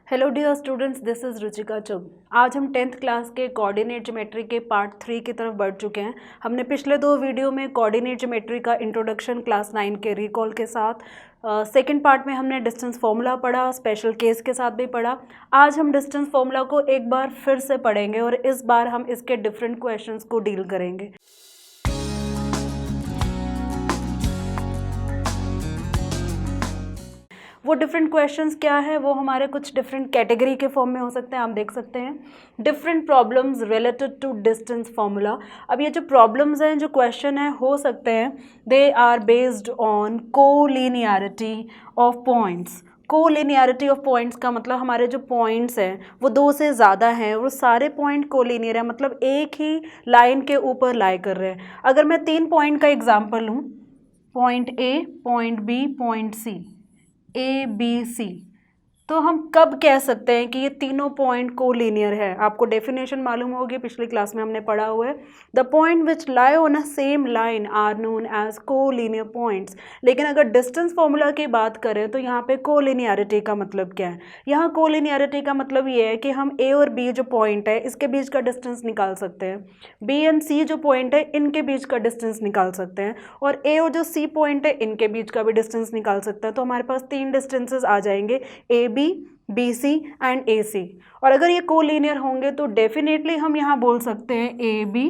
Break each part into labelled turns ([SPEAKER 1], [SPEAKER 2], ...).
[SPEAKER 1] Hello dear students, this is Ruchika Chugh. आज हम 10th class के कोऑर्डिनेट ज्योमेट्री के पार्ट 3 की तरफ बढ़ चुके हैं। हमने पिछले 2 वीडियो में कोऑर्डिनेट ज्योमेट्री का इंट्रोडक्शन क्लास 9 के रिकॉल के साथ, सेकंड पार्ट में हमने डिस्टेंस फॉर्मूला पढ़ा, स्पेशल केस के साथ भी पढ़ा। आज हम डिस्टेंस फॉर्मूला को एक बार फिर से पढ़ेंगे और इस बार हम इसके डिफरेंट क्वेश्चंस को डील करेंगे। वो डिफरेंट क्वेश्चंस क्या है, वो हमारे कुछ डिफरेंट कैटेगरी के फॉर्म में हो सकते हैं। आप देख सकते हैं different problems related to distance formula. अब ये जो प्रॉब्लम्स हैं, जो क्वेश्चन है, हो सकते हैं they are based on collinearity of points. Collinearity of points का मतलब हमारे जो पॉइंट्स हैं वो 2 से ज़्यादा हैं, वो सारे पॉइंट कोलिनियर है, मतलब एक ही लाइन के ऊपर लाई कर रहे हैं। अगर मैं 3 पॉइंट का एग्जाम्पल लूँ, point A, point B, point C, A B C, तो हम कब कह सकते हैं कि ये तीनों पॉइंट कोलिनियर है? आपको डेफिनेशन मालूम होगी, पिछली क्लास में हमने पढ़ा हुआ है। The point which lie on a same line are known as collinear points. लेकिन अगर डिस्टेंस फॉर्मूला की बात करें तो यहाँ पे कोलिनियरिटी का मतलब क्या है? यहाँ कोलिनियरिटी का मतलब ये है कि हम ए और बी जो पॉइंट है इसके बीच का डिस्टेंस निकाल सकते हैं, बी एंड सी जो पॉइंट है इनके बीच का डिस्टेंस निकाल सकते हैं, और ए और जो सी पॉइंट है इनके बीच का भी डिस्टेंस निकाल सकते हैं। तो हमारे पास 3 डिस्टेंसेस आ जाएंगे, ए बी सी एंड ए सी। और अगर ये कोलिनियर होंगे तो डेफिनेटली हम यहाँ बोल सकते हैं A B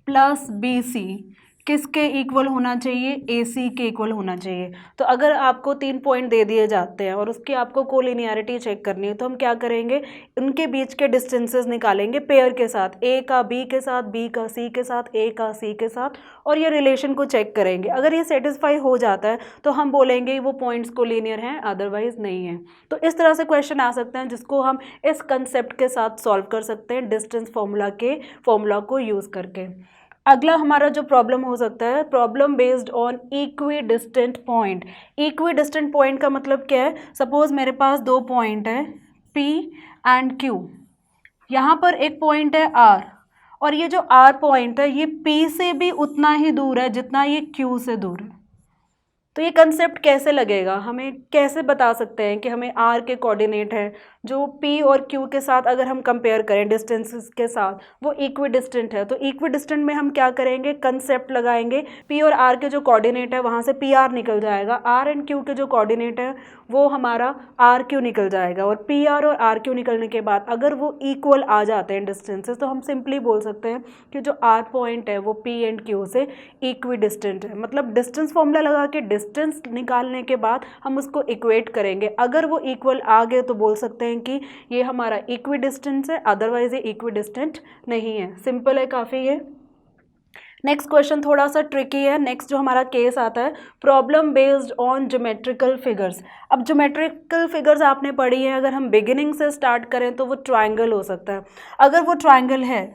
[SPEAKER 1] plus B C किसके इक्वल होना चाहिए? ए सी के इक्वल होना चाहिए। तो अगर आपको 3 पॉइंट दे दिए जाते हैं और उसकी आपको कोलिनियरिटी चेक करनी है तो हम क्या करेंगे, उनके बीच के डिस्टेंसेस निकालेंगे पेयर के साथ, ए का बी के साथ, बी का सी के साथ, ए का सी के साथ, और ये रिलेशन को चेक करेंगे। अगर ये सेटिस्फाई हो जाता है तो हम बोलेंगे वो पॉइंट्स कोलिनियर हैं, अदरवाइज नहीं है। तो इस तरह से क्वेश्चन आ सकते हैं जिसको हम इस कंसेप्ट के साथ सॉल्व कर सकते हैं डिस्टेंस फॉर्मूला को यूज़ करके। अगला हमारा जो प्रॉब्लम हो सकता है, problem based on equi distant point. Equi distant point का मतलब क्या है? सपोज मेरे पास 2 पॉइंट है P एंड Q, यहाँ पर एक पॉइंट है R, और ये जो R पॉइंट है ये P से भी उतना ही दूर है जितना ये Q से दूर है। तो ये कंसेप्ट कैसे लगेगा, हमें कैसे बता सकते हैं कि हमें आर के कोऑर्डिनेट है जो पी और क्यू के साथ अगर हम कंपेयर करें डिस्टेंसेस के साथ, वो इक्वी डिस्टेंट है। तो इक्वी डिस्टेंट में हम क्या करेंगे, कंसेप्ट लगाएंगे, पी और आर के जो कोऑर्डिनेट है वहाँ से पी आर निकल जाएगा, आर एंड क्यू के जो कोऑर्डिनेट है वो हमारा आर क्यू निकल जाएगा, और पी आर और आर क्यू निकलने के बाद अगर वो इक्वल आ जाते हैं डिस्टेंसेस तो हम सिंपली बोल सकते हैं कि जो आर पॉइंट है वो पी एंड क्यू से इक्वी डिस्टेंट है। मतलब डिस्टेंस फॉर्मूला लगा के डिस्टेंस निकालने के बाद हम उसको इक्वेट करेंगे, अगर वो इक्वल आ गए तो बोल सकते हैं कि ये हमारा इक्वी डिस्टेंस है, अदरवाइज ये इक्वी डिस्टेंट नहीं है। सिंपल है काफ़ी ये। नेक्स्ट क्वेश्चन थोड़ा सा ट्रिकी है। नेक्स्ट जो हमारा केस आता है, problem based on geometrical figures. अब ज्योमेट्रिकल फिगर्स आपने पढ़ी है, अगर हम बिगिनिंग से स्टार्ट करें तो वो ट्राइंगल हो सकता है। अगर वो ट्राइंगल है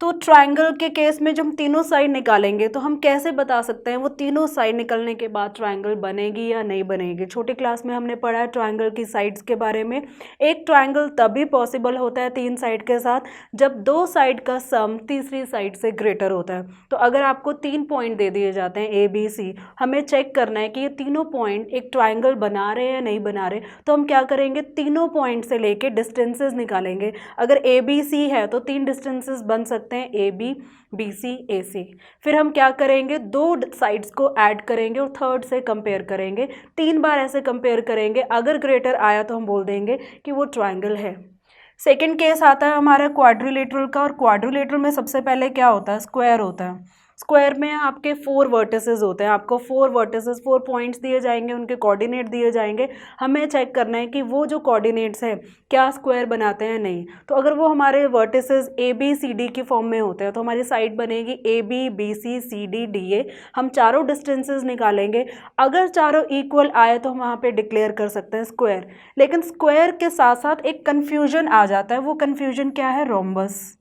[SPEAKER 1] तो ट्राइंगल के केस में जब हम तीनों साइड निकालेंगे तो हम कैसे बता सकते हैं वो तीनों साइड निकलने के बाद ट्राइंगल बनेगी या नहीं बनेगी? छोटे क्लास में हमने पढ़ा है ट्राइंगल की साइड्स के बारे में। एक ट्राइंगल तभी पॉसिबल होता है 3 साइड के साथ जब 2 साइड का सम तीसरी साइड से ग्रेटर होता है। तो अगर आपको 3 पॉइंट दे दिए जाते हैं ए बी सी, हमें चेक करना है कि ये तीनों पॉइंट एक ट्राइंगल बना रहे हैं या नहीं बना रहे, तो हम क्या करेंगे, तीनों पॉइंट से लेके डिस्टेंसेस निकालेंगे। अगर ए बी सी है तो 3 डिस्टेंसेस बन सकते हैं, ए बी सी ए सी। फिर हम क्या करेंगे, 2 साइड्स को ऐड करेंगे और थर्ड से कंपेयर करेंगे, 3 बार ऐसे कंपेयर करेंगे। अगर ग्रेटर आया तो हम बोल देंगे कि वो ट्राइंगल है। सेकंड केस आता है हमारा क्वाड्रिलेटरल का, और क्वाड्रिलेटरल में सबसे पहले क्या होता है, स्क्वायर होता है। स्क्वायर में आपके 4 वर्टिसेस होते हैं, आपको 4 वर्टिसेस 4 पॉइंट्स दिए जाएंगे, उनके कोऑर्डिनेट दिए जाएंगे। हमें चेक करना है कि वो जो कोऑर्डिनेट्स हैं क्या स्क्वायर बनाते हैं नहीं। तो अगर वो हमारे vertices A B C D की फॉर्म में होते हैं तो हमारी साइड बनेगी A B C C D D A. हम चारों डिस्टेंसेस निकालेंगे, अगर चारों इक्वल आए तो हम वहाँ पे डिक्लेयर कर सकते हैं स्क्वायर। लेकिन स्क्वायर के साथ साथ एक कन्फ्यूजन आ जाता है, वो कन्फ्यूजन क्या है, रोम्बस।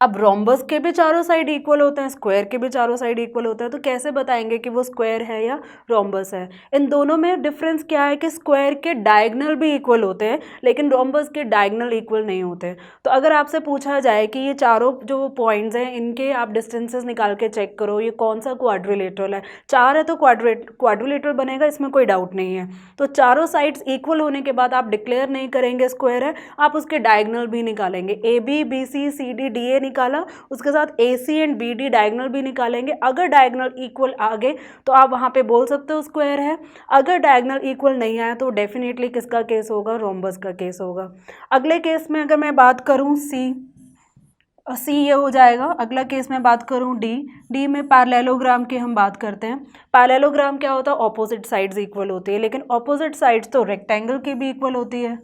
[SPEAKER 1] अब रोम्बस के भी चारों साइड इक्वल होते हैं, स्क्वायर के भी चारों साइड इक्वल होते हैं, तो कैसे बताएंगे कि वो स्क्वायर है या रोम्बस है? इन दोनों में डिफरेंस क्या है कि स्क्वायर के डायगनल भी इक्वल होते हैं लेकिन रोम्बस के डायगनल इक्वल नहीं होते। तो अगर आपसे पूछा जाए कि ये चारों जो पॉइंट्स हैं इनके आप डिस्टेंसेस निकाल के चेक करो ये कौन सा क्वाड्रिलेटरल है, 4 है तो क्वाड्रिलेटरल बनेगा, इसमें कोई डाउट नहीं है। तो चारों साइड्स इक्वल होने के बाद आप डिक्लेयर नहीं करेंगे स्क्वायर है, आप उसके डायगनल भी निकालेंगे। A B B C C D D A निकाला, उसके साथ A C and B D diagonal भी निकालेंगे। अगर डायगनल इक्वल आ गए तो आप वहाँ पे बोल सकते हो स्क्वायर है, अगर डायगनल इक्वल नहीं आया तो डेफिनेटली किसका केस होगा? रोम्बस का केस होगा। अगले केस में अगर मैं बात करूँ सी ये हो जाएगा। अगला केस में बात करूँ डी में पैरेललोग्राम की हम बात करते हैं। पैरेललोग्राम क्या होता है? ऑपोजिट साइड्स इक्वल होती है, लेकिन ऑपोजिट साइड्स तो रेक्टेंगल की भी इक्वल होती है।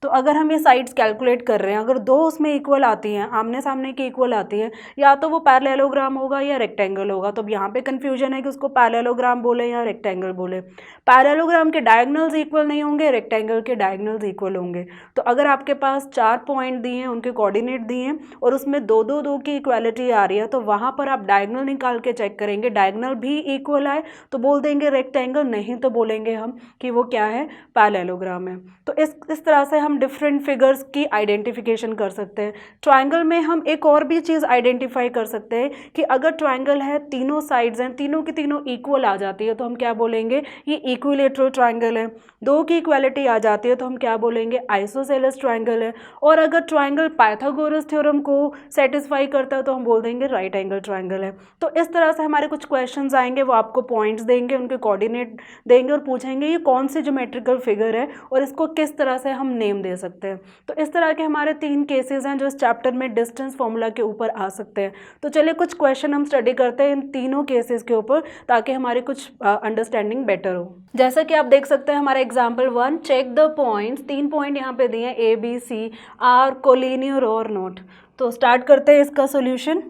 [SPEAKER 1] तो अगर हम ये साइड्स कैलकुलेट कर रहे हैं, अगर दो उसमें इक्वल आती हैं, आमने सामने की इक्वल आती है, या तो वो पैरेललोग्राम होगा या रेक्टेंगल होगा। तो अब यहाँ पे कन्फ्यूजन है कि उसको पैरेललोग्राम बोले या रेक्टेंगल बोले। पैरेललोग्राम के डायगनल्स इक्वल नहीं होंगे, रेक्टेंगल के डायगनल्स इक्वल होंगे। तो अगर आपके पास 4 पॉइंट दिए हैं, उनके कोऑर्डिनेट दिए हैं और उसमें 2 2 2 की इक्वालिटी आ रही है, तो वहाँ पर आप डायगनल निकाल के चेक करेंगे, डायगनल भी इक्वल आए तो बोल देंगे रेक्टेंगल, नहीं तो बोलेंगे हम कि वो क्या है? पैरेललोग्राम है। तो इस तरह से हम डिफरेंट फिगर्स की आइडेंटिफिकेशन कर सकते हैं। ट्रायंगल में हम एक और भी चीज़ आइडेंटिफाई कर सकते हैं कि अगर ट्रायंगल है, तीनों साइड्स हैं, तीनों की तीनों इक्वल आ जाती है तो हम क्या बोलेंगे? ये इक्विलेटरल ट्रायंगल है। 2 की इक्वालिटी आ जाती है तो हम क्या बोलेंगे? आइसोसेलेस ट्रायंगल है। और अगर ट्रायंगल पाइथागोरस थ्योरम को सेटिस्फाई करता है तो हम बोल देंगे राइट एंगल ट्रायंगल है। तो इस तरह से हमारे कुछ क्वेश्चंस आएंगे, वो आपको पॉइंट्स देंगे, उनके कोऑर्डिनेट देंगे और पूछेंगे ये कौन सी ज्योमेट्रिकल फिगर है और इसको किस तरह से हम नेम दे सकते हैं। तो इस तरह के हमारे 3 केसेस हैं जो इस चैप्टर में डिस्टेंस फॉर्मूला के ऊपर आ सकते हैं। तो चलिए कुछ क्वेश्चन हम स्टडी करते हैं इन तीनों केसेस के ऊपर ताकि हमारी कुछ अंडरस्टैंडिंग बेटर हो। जैसा कि आप देख सकते हैं हमारा example 1, check the points. 3 point यहाँ पे दिए हैं, A B C are collinear और नॉट। तो स्टार्ट करते हैं इसका सोल्यूशन।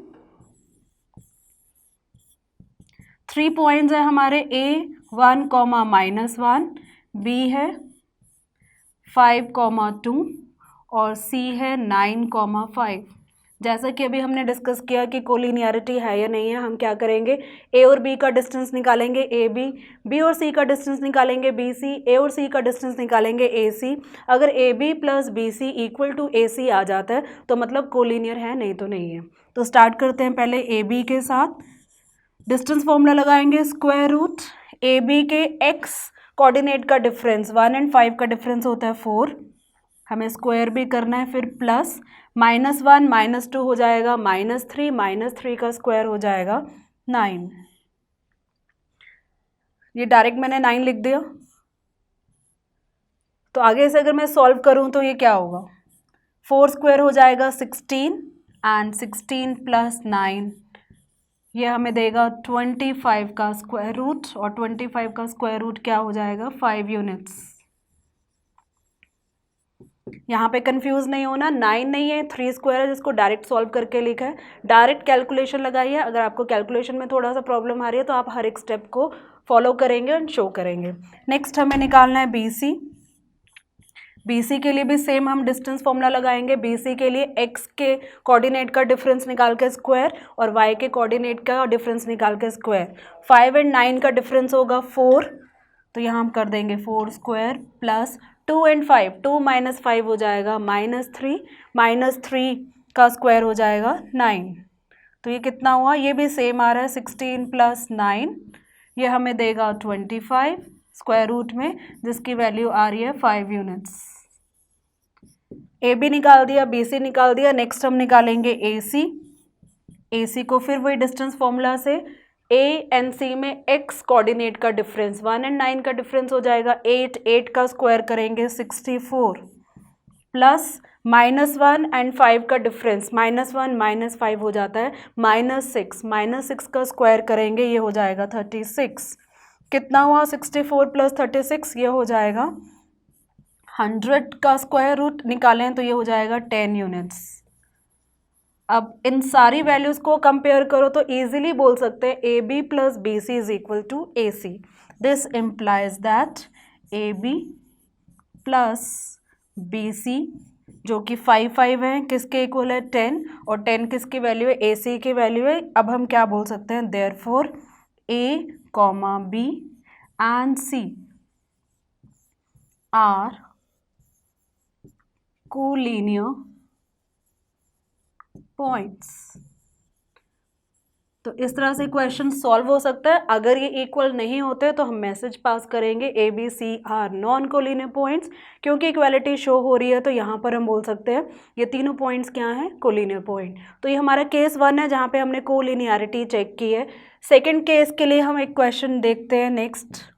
[SPEAKER 1] 3 पॉइंट्स हैं हमारे, ए 1, -1, बी है 5, 2 और सी है 9, 5। जैसा कि अभी हमने डिस्कस किया कि कोलिनियरिटी है या नहीं है, हम क्या करेंगे? ए और बी का डिस्टेंस निकालेंगे ए बी, बी और सी का डिस्टेंस निकालेंगे बी सी, ए और सी का डिस्टेंस निकालेंगे ए सी। अगर A B plus B C equal to A C आ जाता है तो मतलब कोलिनियर है, नहीं तो नहीं है। तो स्टार्ट करते हैं पहले ए बी के साथ। डिस्टेंस फॉर्मूला लगाएंगे, स्क्वायर रूट ए बी के एक्स कोऑर्डिनेट का डिफरेंस 1 और 5 का डिफरेंस होता है 4, हमें स्क्वायर भी करना है, फिर प्लस -1 -2 हो जाएगा -3, -3 का स्क्वायर हो जाएगा 9। ये डायरेक्ट मैंने 9 लिख दिया। तो आगे से अगर मैं सॉल्व करूं तो ये क्या होगा? 4 स्क्वायर हो जाएगा 16 एंड 16 प्लस 9 ये हमें देगा 25 का स्क्वायर रूट, और 25 का स्क्वायर रूट क्या हो जाएगा? 5 यूनिट्स। यहाँ पे कंफ्यूज नहीं होना, 9 नहीं है, 3 स्क्वायर है जिसको डायरेक्ट सॉल्व करके लिखा है। डायरेक्ट कैलकुलेशन लगाइए। अगर आपको कैलकुलेशन में थोड़ा सा प्रॉब्लम आ रही है तो आप हर एक स्टेप को फॉलो करेंगे और शो करेंगे। नेक्स्ट हमें निकालना है बी सी। बी सी के लिए भी सेम हम डिस्टेंस फॉर्मूला लगाएंगे। बी सी के लिए एक्स के कोऑर्डिनेट का डिफरेंस निकाल के स्क्वायर और वाई के कोऑर्डिनेट का डिफरेंस निकाल के स्क्वायर। 5 और 9 का डिफरेंस होगा 4, तो यहाँ हम कर देंगे 4 स्क्वायर प्लस 2 और 5, 2 - 5 हो जाएगा -3, -3 का स्क्वायर हो जाएगा 9। तो ये कितना हुआ? ये भी सेम आ रहा है, 16 प्लस 9 ये हमें देगा 25 स्क्वायर रूट में, जिसकी वैल्यू आ रही है 5 यूनिट्स। ए बी निकाल दिया, बी सी निकाल दिया। नेक्स्ट हम निकालेंगे ए सी। ए सी को फिर वही डिस्टेंस फॉर्मूला से ए एंड सी में एक्स कोऑर्डिनेट का डिफरेंस 1 और 9 का डिफरेंस हो जाएगा 8, 8 का स्क्वायर करेंगे 64 प्लस -1 और 5 का डिफरेंस, -1 - 5 हो जाता है -6, -6 का स्क्वायर करेंगे ये हो जाएगा 36। कितना हुआ? 64 प्लस 36 ये हो जाएगा 100 का स्क्वायर रूट निकालें तो ये हो जाएगा 10 यूनिट्स। अब इन सारी वैल्यूज़ को कंपेयर करो तो इजीली बोल सकते हैं A B plus B C is equal to A C. This implies that A B plus B C जो कि 5 है, किसके इक्वल है 10, और 10 किसकी वैल्यू है, ए सी की वैल्यू है। अब हम क्या बोल सकते हैं, therefore A comma B and C are collinear points. तो इस तरह से क्वेश्चन सॉल्व हो सकता है। अगर ये इक्वल नहीं होते तो हम मैसेज पास करेंगे A B C are non collinear points. क्योंकि इक्वालिटी शो हो रही है तो यहाँ पर हम बोल सकते हैं ये तीनों पॉइंट्स क्या हैं, कोलिनियर पॉइंट। तो ये हमारा केस 1 है जहाँ पे हमने कोलिनियरिटी चेक की है। सेकेंड केस के लिए हम एक क्वेश्चन देखते हैं next.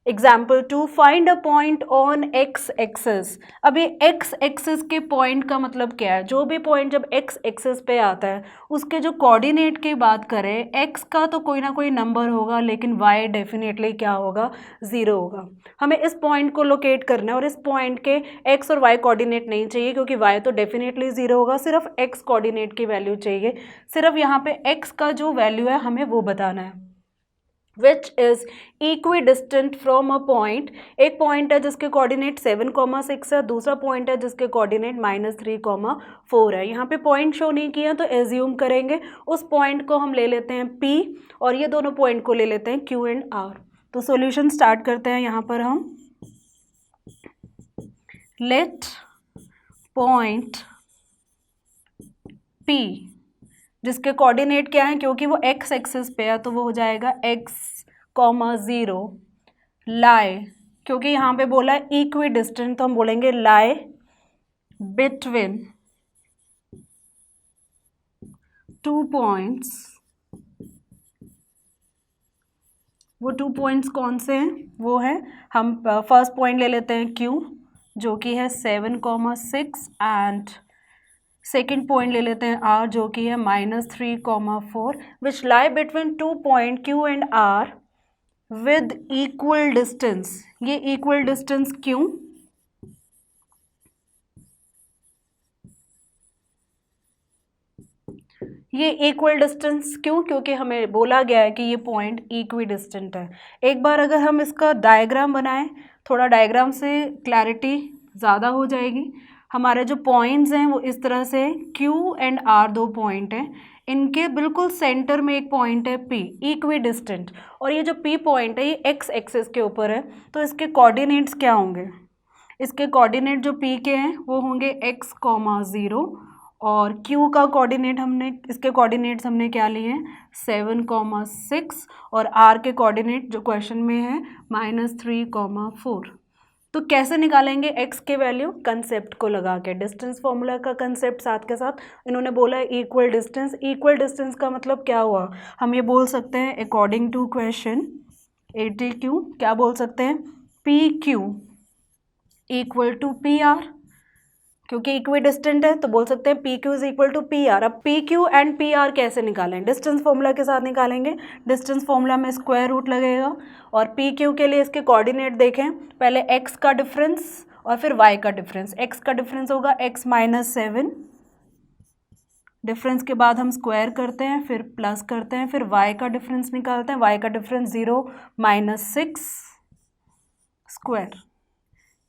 [SPEAKER 1] Example 2, find a point on x axis. अब ये एक्स एक्सिस के पॉइंट का मतलब क्या है, जो भी पॉइंट जब एक्स एक्सिस पे आता है उसके जो कोऑर्डिनेट की बात करें, एक्स का तो कोई ना कोई नंबर होगा लेकिन वाई डेफिनेटली क्या होगा, 0 होगा। हमें इस पॉइंट को लोकेट करना है और इस पॉइंट के एक्स और वाई कोऑर्डिनेट नहीं चाहिए क्योंकि वाई तो डेफिनेटली 0 होगा, सिर्फ एक्स कोऑर्डिनेट की वैल्यू चाहिए। सिर्फ यहाँ पे एक्स का जो वैल्यू है हमें वो बताना है। Which is equidistant from a point. एक पॉइंट है जिसके कोऑर्डिनेट 7,6 है, दूसरा पॉइंट है जिसके कोऑर्डिनेट -3,4 है। यहाँ पे पॉइंट शो नहीं किया तो एज्यूम करेंगे उस पॉइंट को हम ले लेते हैं P और ये दोनों पॉइंट को ले लेते हैं Q एंड R। तो सॉल्यूशन स्टार्ट करते हैं। यहाँ पर हम लेट पॉइंट P जिसके कोऑर्डिनेट क्या है, क्योंकि वो एक्स एक्सिस पे है तो वो हो जाएगा x,0 लाई, क्योंकि यहाँ पे बोला है इक्वी डिस्टेंट तो हम बोलेंगे लाई बिटवीन 2 पॉइंट्स। वो 2 पॉइंट्स कौन से हैं, वो है, हम फर्स्ट पॉइंट ले लेते हैं Q जो कि है 7,6 एंड सेकेंड पॉइंट ले लेते हैं R जो कि है -3,4 which lie between 2 point Q and R with equal distance. ये इक्वल डिस्टेंस क्यों, ये इक्वल डिस्टेंस क्यों, क्योंकि हमें बोला गया है कि ये पॉइंट इक्वी डिस्टेंट है। एक बार अगर हम इसका डायग्राम बनाएं, थोड़ा डायग्राम से क्लैरिटी ज़्यादा हो जाएगी। हमारे जो पॉइंट्स हैं वो इस तरह से Q एंड R 2 पॉइंट हैं, इनके बिल्कुल सेंटर में एक पॉइंट है P इक्वी डिस्टेंट, और ये जो P पॉइंट है ये एक्स एक्सिस के ऊपर है। तो इसके कोऑर्डिनेट्स क्या होंगे, इसके कोऑर्डिनेट जो P के हैं वो होंगे x,0 और Q का कोऑर्डिनेट हमने, इसके कोऑर्डिनेट्स हमने क्या लिए हैं 7,6 और R के कोऑर्डिनेट जो क्वेश्चन में है -3,4। तो कैसे निकालेंगे x के वैल्यू, कंसेप्ट को लगा के, डिस्टेंस फॉर्मूला का कंसेप्ट साथ के साथ इन्होंने बोला है इक्वल डिस्टेंस। इक्वल डिस्टेंस का मतलब क्या हुआ, हम ये बोल सकते हैं अकॉर्डिंग टू क्वेश्चन 80Q क्या बोल सकते हैं, PQ इक्वल टू PR, क्योंकि इक्वी डिस्टेंट है तो बोल सकते हैं PQ is equal to PR। अब PQ एंड PR कैसे निकालें, डिस्टेंस फॉर्मूला के साथ निकालेंगे। डिस्टेंस फॉर्मूला में स्क्वायर रूट लगेगा और PQ के लिए इसके कोऑर्डिनेट देखें, पहले x का डिफरेंस और फिर y का डिफरेंस। x का डिफरेंस होगा x-7, डिफरेंस के बाद हम स्क्वायर करते हैं फिर प्लस करते हैं, फिर y का डिफरेंस निकालते हैं, y का डिफरेंस 0 -6 स्क्वायर,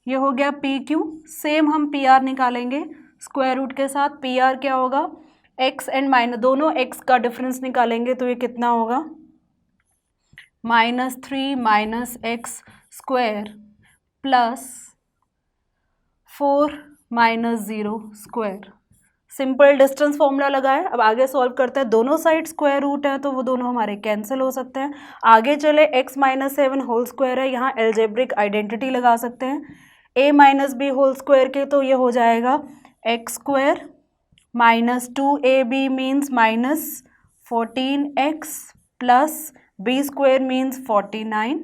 [SPEAKER 1] ये हो गया PQ। सेम हम PR निकालेंगे स्क्वायर रूट के साथ। PR क्या होगा, x एंड माइनस दोनों x का डिफरेंस निकालेंगे तो ये कितना होगा -3 - x square plus 4 - 0 square. Simple distance formula लगाए। अब आगे सॉल्व करते हैं, दोनों साइड स्क्वायर रूट है तो वो दोनों हमारे कैंसिल हो सकते हैं। आगे चले x-7 होल स्क्वायर है, यहाँ एल्जेब्रिक आइडेंटिटी लगा सकते हैं a - b होल स्क्वायर के, तो ये हो जाएगा x square -2ab means -14x plus b square means 49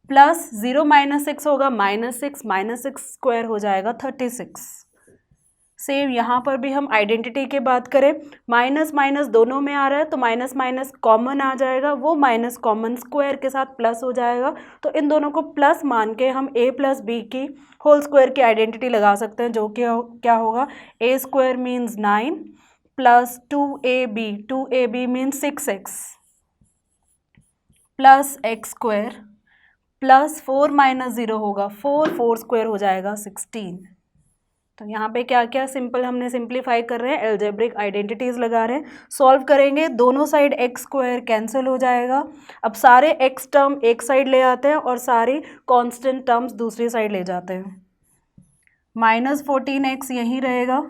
[SPEAKER 1] plus 0 - 6 होगा -6 स्क्वायर हो जाएगा 36। सेम यहाँ पर भी हम आइडेंटिटी की बात करें, माइनस माइनस दोनों में आ रहा है तो माइनस माइनस कॉमन आ जाएगा, वो माइनस कॉमन स्क्वायर के साथ प्लस हो जाएगा। तो इन दोनों को प्लस मान के हम a + b की होल स्क्वायर की आइडेंटिटी लगा सकते हैं, जो कि क्या होगा a square means 9 plus 2ab means 6x plus x square plus 4 - 0 होगा 4 स्क्वायर हो जाएगा 16। तो यहाँ पे क्या क्या सिंपल हमने सिंप्लीफाई कर रहे हैं, एल्जेब्रिक आइडेंटिटीज लगा रहे हैं, सॉल्व करेंगे, दोनों साइड एक्स स्क्वायर कैंसिल हो जाएगा। अब सारे एक्स टर्म एक साइड ले आते हैं और सारी कांस्टेंट टर्म्स दूसरी साइड ले जाते हैं। -14x यहीं रहेगा,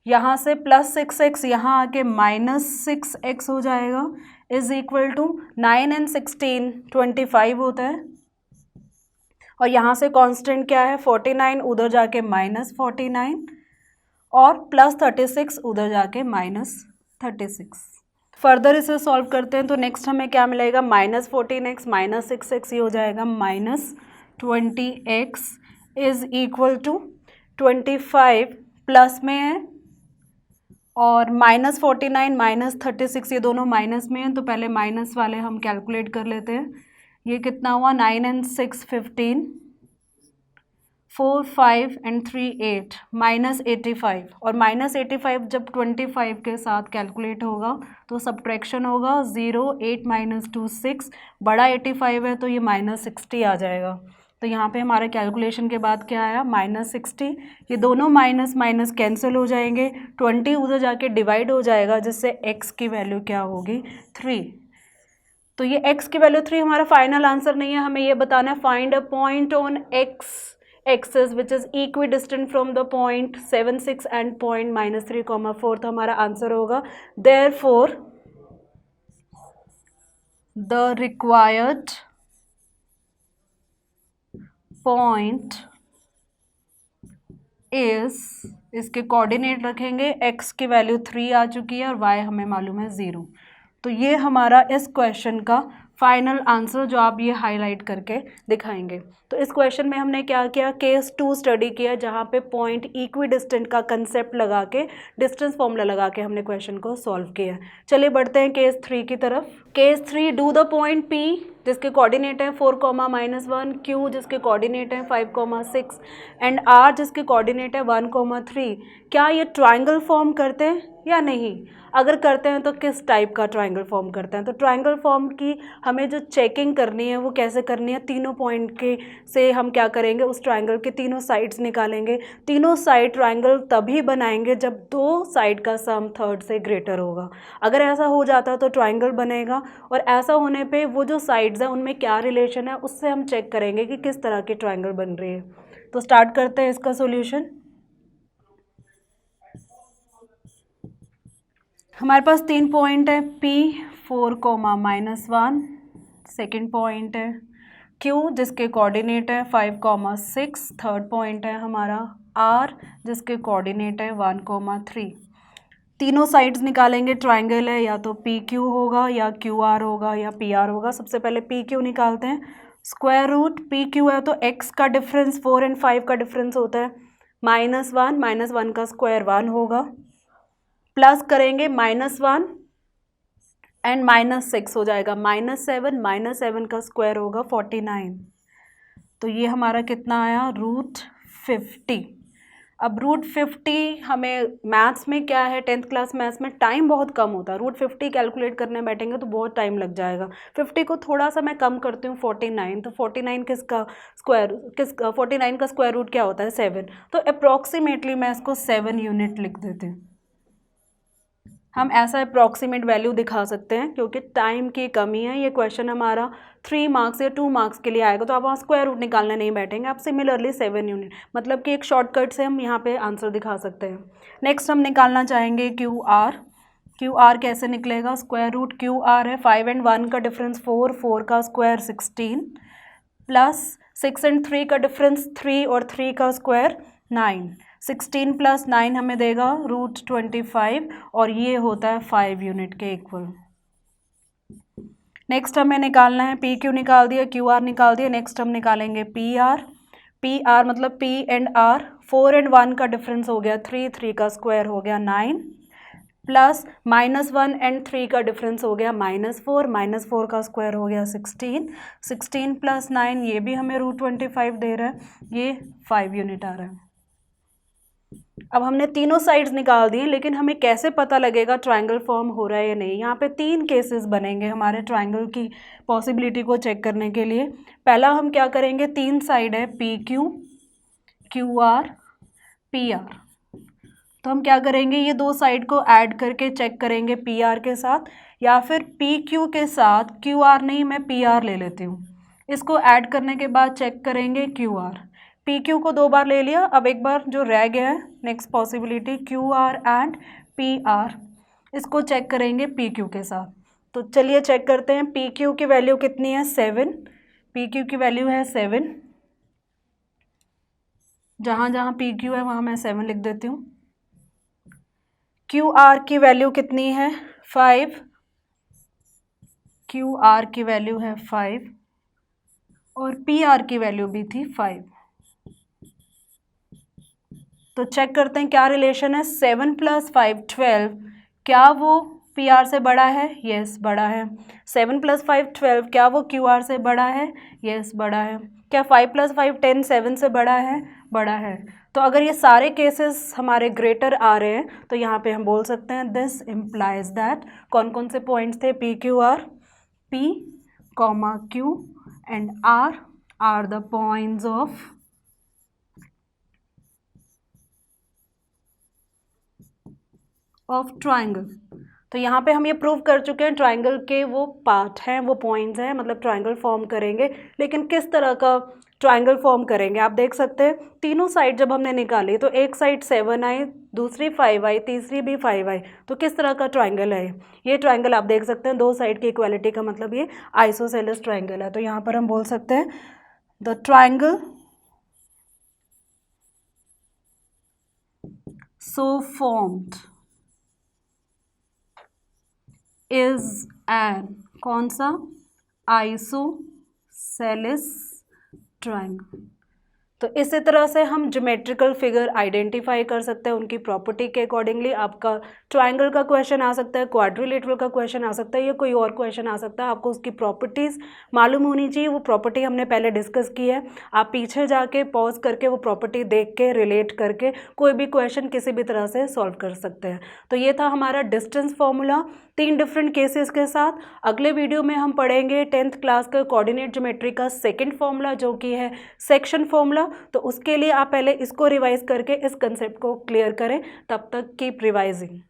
[SPEAKER 1] यहाँ से +6x यहाँ आके -6x हो जाएगा, इज इक्वल टू 9 and 16 25 होता है, और यहाँ से कांस्टेंट क्या है 49, उधर जाके -49 और +36 उधर जाके -36। फर्दर इसे सॉल्व करते हैं तो नेक्स्ट हमें क्या मिलेगा, -14x -6x ये हो जाएगा -20x is equal to 25 plus में है और -49 -36 ये दोनों माइनस में हैं, तो पहले माइनस वाले हम कैलकुलेट कर लेते हैं। ये कितना हुआ, 9 and 6 15, 4 5 and 3 8, -85, और -85 जब 25 के साथ कैलकुलेट होगा तो सब्ट्रैक्शन होगा, 0 8 -2 6, बड़ा 85 है तो ये -60 आ जाएगा। तो यहाँ पे हमारा कैलकुलेशन के बाद क्या आया, -60, ये दोनों माइनस माइनस कैंसिल हो जाएंगे, 20 उधर जाके डिवाइड हो जाएगा, जिससे x की वैल्यू क्या होगी 3। तो ये x की वैल्यू 3 हमारा फाइनल आंसर नहीं है, हमें ये बताना है find a point on x axis which is equidistant from the point 7 6 and point -3, 4, तो हमारा आंसर होगा therefore the required point is, इसके कोऑर्डिनेट रखेंगे, x की वैल्यू 3 आ चुकी है और y हमें मालूम है 0। तो ये हमारा इस क्वेश्चन का फाइनल आंसर जो आप ये हाईलाइट करके दिखाएंगे। तो इस क्वेश्चन में हमने क्या किया, केस 2 स्टडी किया, जहाँ पे पॉइंट इक्विडिस्टेंट का कंसेप्ट लगा के, डिस्टेंस फॉर्मूला लगा के हमने क्वेश्चन को सॉल्व किया। चलिए बढ़ते हैं केस 3 की तरफ। Case 3, do the point P जिसके कोऑर्डिनेट है 4, -1, Q जिसके कोऑर्डिनेट है 5, 6 एंड R जिसके कोऑर्डिनेट है 1, 3। क्या ये ट्राइंगल फॉर्म करते हैं या नहीं? अगर करते हैं तो किस टाइप का ट्राइंगल फॉर्म करते हैं? तो ट्राइंगल फॉर्म की हमें जो चेकिंग करनी है वो कैसे करनी है, तीनों पॉइंट के से हम क्या करेंगे, उस ट्राइंगल के तीनों साइड्स निकालेंगे। तीनों साइड ट्राइंगल तभी बनाएंगे जब दो साइड का सम थर्ड से ग्रेटर होगा। अगर ऐसा हो जाता तो ट्राइंगल बनेगा, और ऐसा होने पे वो जो साइड्स हैं उनमें क्या रिलेशन है उससे हम चेक करेंगे कि किस तरह की ट्राइंगल बन रही है। तो स्टार्ट करते हैं इसका सोल्यूशन। हमारे पास 3 पॉइंट है, P 4, -1, सेकेंड पॉइंट है Q जिसके कोऑर्डिनेट है 5, 6, थर्ड पॉइंट है हमारा R जिसके कोऑर्डिनेट है 1, 3। तीनों साइड्स निकालेंगे, ट्राइंगल है, या तो PQ होगा या QR होगा या PR होगा। सबसे पहले PQ निकालते हैं। स्क्वायर रूट PQ है तो x का डिफरेंस 4 और 5 का डिफरेंस होता है -1 का स्क्वायर 1 होगा, प्लस करेंगे -1 एंड -6 हो जाएगा, -7 का स्क्वायर होगा 49। तो ये हमारा कितना आया, √50। अब √50 हमें मैथ्स में क्या है, 10th क्लास मैथ्स में टाइम बहुत कम होता है, √50 कैलकुलेट करने बैठेंगे तो बहुत टाइम लग जाएगा। 50 को थोड़ा सा मैं कम करती हूँ 49, तो 49 49 का स्क्वायर रूट क्या होता है 7, तो अप्रॉक्सीमेटली मैं इसको 7 यूनिट लिख देती हूँ। हम ऐसा अप्रॉक्सीमेट वैल्यू दिखा सकते हैं क्योंकि टाइम की कमी है। ये क्वेश्चन हमारा 3 मार्क्स या 2 मार्क्स के लिए आएगा, तो आप वहाँ स्क्वायर रूट निकालने नहीं बैठेंगे, आप सिमिलरली 7 यूनिट, मतलब कि एक शॉर्टकट से हम यहाँ पे आंसर दिखा सकते हैं। नेक्स्ट हम निकालना चाहेंगे QR कैसे निकलेगा, स्क्वायर रूट QR है 5 और 1 का डिफरेंस 4, 4 का स्क्वायर 16, प्लस 6 और 3 का डिफरेंस 3 और 3 का स्क्वायर 9, 16 + 9 हमें देगा √25, और ये होता है 5 यूनिट के इक्वल। नेक्स्ट हमें निकालना है, PQ निकाल दिया, QR निकाल दिया, नेक्स्ट हम निकालेंगे PR मतलब P एंड R। 4 और 1 का डिफरेंस हो गया 3, 3 का स्क्वायर हो गया 9, प्लस -1 और 3 का डिफरेंस हो गया -4, -4 का स्क्वायर हो गया 16, 16 + 9 ये भी हमें √25 दे रहा है, ये 5 यूनिट आ रहा है। अब हमने तीनों साइड्स निकाल दिए, लेकिन हमें कैसे पता लगेगा ट्राइंगल फॉर्म हो रहा है या नहीं? यहाँ पे 3 केसेस बनेंगे हमारे ट्राइंगल की पॉसिबिलिटी को चेक करने के लिए। पहला हम क्या करेंगे, 3 साइड है PQ, QR, PR, तो हम क्या करेंगे, ये दो साइड को ऐड करके चेक करेंगे पी आर के साथ, या फिर पी क्यू के साथ क्यू आर नहीं, मैं पी आर ले लेती हूँ। इसको ऐड करने के बाद चेक करेंगे क्यू आर। पी क्यू को 2 बार ले लिया, अब एक बार जो रह गया है next possibility Q R and P R, इसको चेक करेंगे पी क्यू के साथ। तो चलिए चेक करते हैं, पी क्यू की वैल्यू कितनी है 7, पी क्यू की वैल्यू है 7, जहाँ जहाँ पी क्यू है वहाँ मैं 7 लिख देती हूँ। क्यू आर की वैल्यू कितनी है 5, क्यू आर की वैल्यू है 5 और पी आर की वैल्यू भी थी 5। तो चेक करते हैं क्या रिलेशन है, 7 + 5 12, क्या वो पी आर से बड़ा है? यस बड़ा है। 7 + 5 12, क्या वो क्यू आर से बड़ा है? यस बड़ा है। क्या 5 + 5 10 7 से बड़ा है? बड़ा है। तो अगर ये सारे केसेस हमारे ग्रेटर आ रहे हैं तो यहाँ पे हम बोल सकते हैं दिस इम्प्लाइज दैट, कौन कौन से पॉइंट्स थे, P Q R, P comma Q and R the points of triangle. तो यहाँ पे हम ये प्रूव कर चुके हैं ट्राइंगल के वो पार्ट हैं, वो पॉइंट्स हैं, मतलब ट्राइंगल फॉर्म करेंगे। लेकिन किस तरह का ट्राइंगल फॉर्म करेंगे आप देख सकते हैं, तीनों साइड जब हमने निकाली तो एक साइड 7 आई, दूसरी 5 आई, तीसरी भी 5 आई, तो किस तरह का ट्राइंगल है ये ट्राइंगल आप देख सकते हैं, दो साइड की इक्वालिटी का मतलब ये आइसोसेलेस ट्राइंगल है। तो यहाँ पर हम बोल सकते हैं the triangle so formed is an, कौन सा? Isosceles triangle. तो इसी तरह से हम ज्योमेट्रिकल फिगर आइडेंटिफाई कर सकते हैं उनकी प्रॉपर्टी के अकॉर्डिंगली। आपका ट्राइंगल का क्वेश्चन आ सकता है, क्वाड्रिलेटरल का क्वेश्चन आ सकता है, या कोई और क्वेश्चन आ सकता है। आपको उसकी प्रॉपर्टीज़ मालूम होनी चाहिए, वो प्रॉपर्टी हमने पहले डिस्कस की है। आप पीछे जाके पॉज करके वो प्रॉपर्टी देख के रिलेट करके कोई भी क्वेश्चन किसी भी तरह से सॉल्व कर सकते हैं। तो ये था हमारा डिस्टेंस फॉर्मूला 3 डिफरेंट केसेस के साथ। अगले वीडियो में हम पढ़ेंगे 10th क्लास का कोऑर्डिनेट ज्योमेट्री का सेकंड फॉर्मूला जो कि है सेक्शन फॉर्मूला। तो उसके लिए आप पहले इसको रिवाइज करके इस कंसेप्ट को क्लियर करें। तब तक कीप रिवाइजिंग।